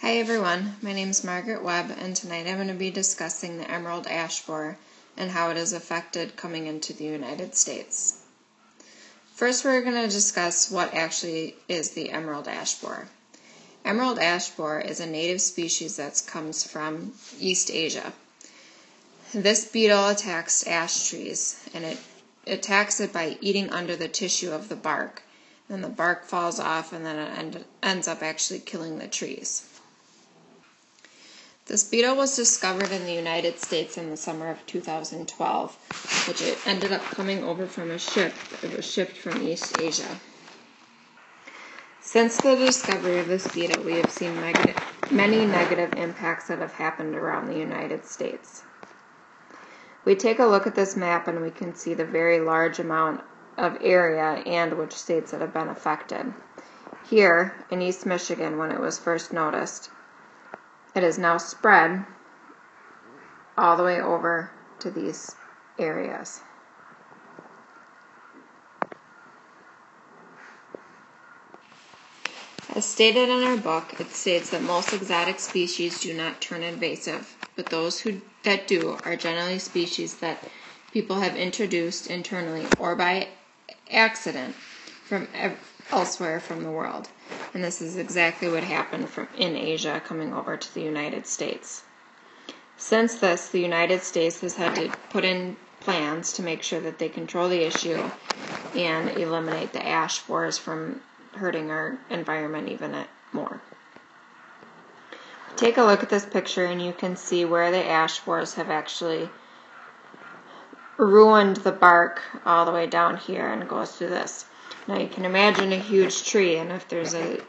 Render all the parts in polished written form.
Hi everyone, my name is Margaret Webb, and tonight I'm going to be discussing the emerald ash borer and how it is affected coming into the United States. First, we're going to discuss what actually is the emerald ash borer. Emerald ash borer is a native species that comes from East Asia. This beetle attacks ash trees, and it attacks it by eating under the tissue of the bark. Then the bark falls off, and then it ends up actually killing the trees. This beetle was discovered in the United States in the summer of 2012, which it ended up coming over from a ship. It was shipped from East Asia. Since the discovery of this beetle, we have seen many negative impacts that have happened around the United States. We take a look at this map and we can see the very large amount of area and which states that have been affected. Here in East Michigan, when it was first noticed, it is now spread all the way over to these areas. As stated in our book, it states that most exotic species do not turn invasive, but those that do are generally species that people have introduced internally or by accident from elsewhere from the world. And this is exactly what happened in Asia coming over to the United States. Since this, the United States has had to put in plans to make sure that they control the issue and eliminate the ash borers from hurting our environment even more. Take a look at this picture and you can see where the ash borers have actually ruined the bark all the way down here and goes through this. Now you can imagine a huge tree, and if there's an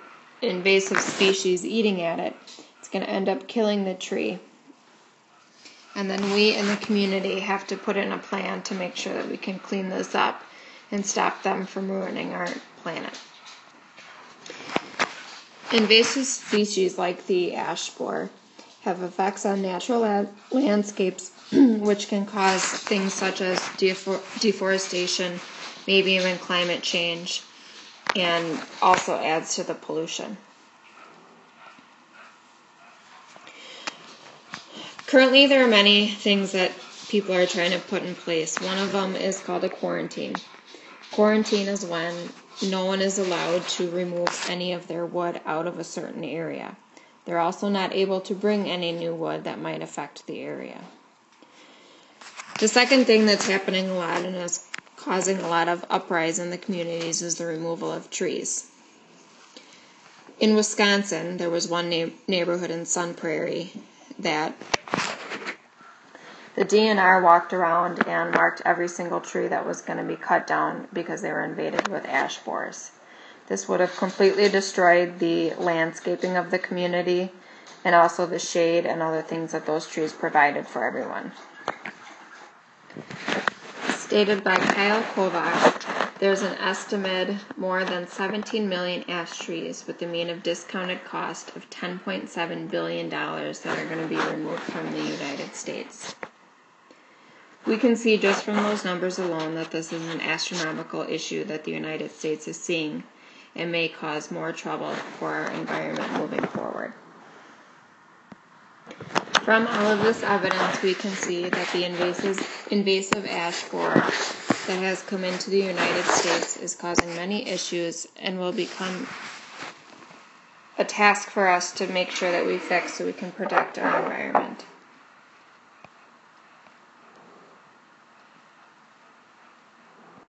invasive species eating at it, it's going to end up killing the tree. And then we in the community have to put in a plan to make sure that we can clean this up and stop them from ruining our planet. Invasive species like the ash borer have effects on natural landscapes which can cause things such as deforestation, maybe even climate change, and also adds to the pollution. Currently, there are many things that people are trying to put in place. One of them is called a quarantine. Quarantine is when no one is allowed to remove any of their wood out of a certain area. They're also not able to bring any new wood that might affect the area. The second thing that's happening a lot and is causing a lot of uprising in the communities is the removal of trees. In Wisconsin, there was one neighborhood in Sun Prairie that the DNR walked around and marked every single tree that was going to be cut down because they were invaded with ash borers. This would have completely destroyed the landscaping of the community and also the shade and other things that those trees provided for everyone. Stated by Kyle Kovac, there's an estimated more than 17 million ash trees with the mean of discounted cost of $10.7 billion that are going to be removed from the United States. We can see just from those numbers alone that this is an astronomical issue that the United States is seeing and may cause more trouble for our environment moving forward. From all of this evidence, we can see that the invasive ash borer that has come into the United States is causing many issues and will become a task for us to make sure that we fix so we can protect our environment.